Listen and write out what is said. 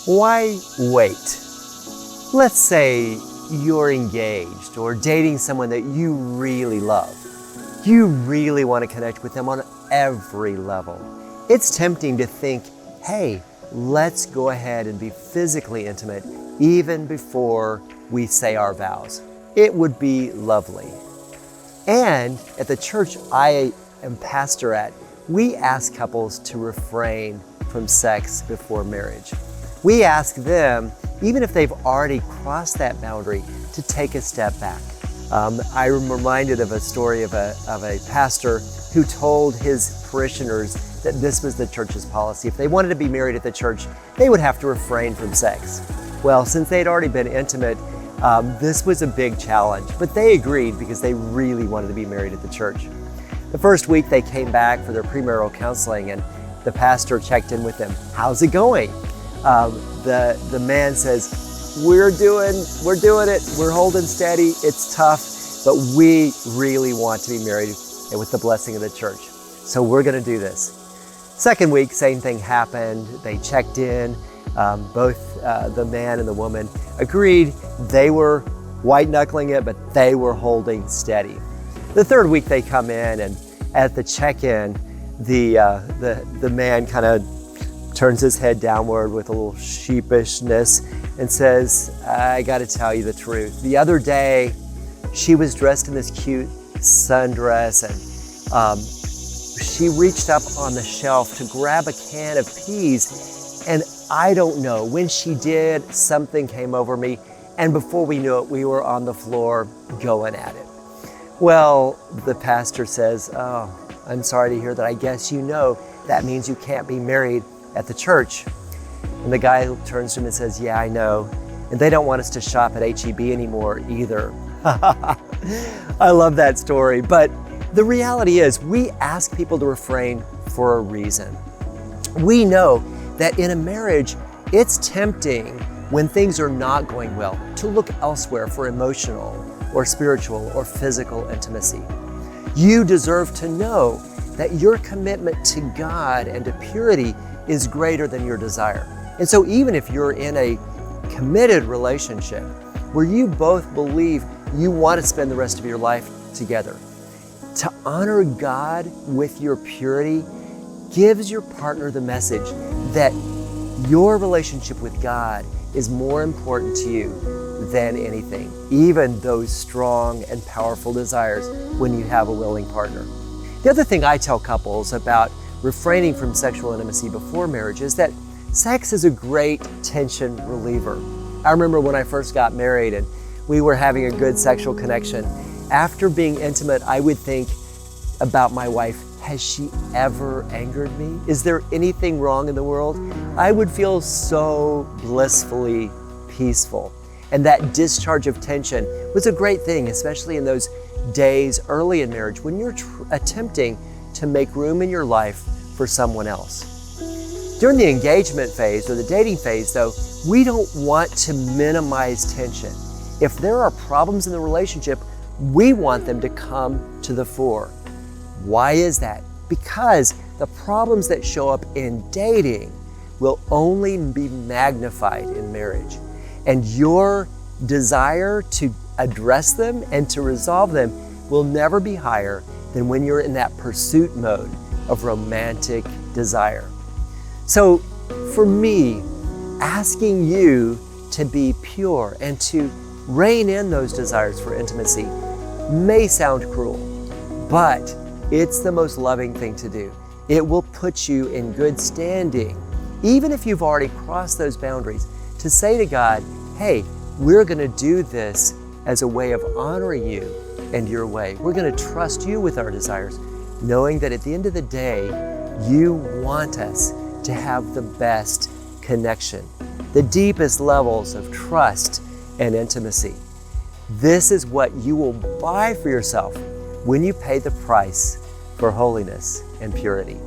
Why wait? Let's say you're engaged or dating someone that you really love. You really want to connect with them on every level. It's tempting to think, hey, let's go ahead and be physically intimate even before we say our vows. It would be lovely. And at the church I am pastor at, we ask couples to refrain from sex before marriage. We ask them, even if they've already crossed that boundary, to take a step back. I'm reminded of a story of a pastor who told his parishioners that this was the church's policy. If they wanted to be married at the church, they would have to refrain from sex. Well, since they'd already been intimate, this was a big challenge, but they agreed because they really wanted to be married at the church. The first week they came back for their premarital counseling, and the pastor checked in with them. How's it going? The man says, we're doing it. We're holding steady. It's tough, but we really want to be married and with the blessing of the church. So we're going to do this. Second week, same thing happened. They checked in. Both the man and the woman agreed. They were white knuckling it, but they were holding steady. The third week they come in, and at the check-in, the man kind of turns his head downward with a little sheepishness and says, I got to tell you the truth. The other day, she was dressed in this cute sundress, and she reached up on the shelf to grab a can of peas, and I don't know, when she did, something came over me, and before we knew it, we were on the floor going at it. Well, the pastor says, oh, I'm sorry to hear that. I guess you know that means you can't be married at the church. And the guy turns to him and says, yeah, I know. And they don't want us to shop at H-E-B anymore either. I love that story. But the reality is, we ask people to refrain for a reason. We know that in a marriage, it's tempting when things are not going well to look elsewhere for emotional or spiritual or physical intimacy. You deserve to know that your commitment to God and to purity is greater than your desire. And so even if you're in a committed relationship where you both believe you want to spend the rest of your life together, to honor God with your purity gives your partner the message that your relationship with God is more important to you than anything, even those strong and powerful desires when you have a willing partner. The other thing I tell couples about refraining from sexual intimacy before marriage is that sex is a great tension reliever. I remember when I first got married and we were having a good sexual connection. After being intimate, I would think about my wife. Has she ever angered me? Is there anything wrong in the world? I would feel so blissfully peaceful. And that discharge of tension was a great thing, especially in those days early in marriage when you're attempting to make room in your life for someone else. During the engagement phase or the dating phase, though, we don't want to minimize tension. If there are problems in the relationship, we want them to come to the fore. Why is that? Because the problems that show up in dating will only be magnified in marriage. And your desire to address them and to resolve them will never be higher than when you're in that pursuit mode of romantic desire. So for me, asking you to be pure and to rein in those desires for intimacy may sound cruel, but it's the most loving thing to do. It will put you in good standing, even if you've already crossed those boundaries, to say to God, hey, we're going to do this as a way of honoring you and your way. We're going to trust you with our desires, knowing that at the end of the day, you want us to have the best connection, the deepest levels of trust and intimacy. This is what you will buy for yourself when you pay the price for holiness and purity.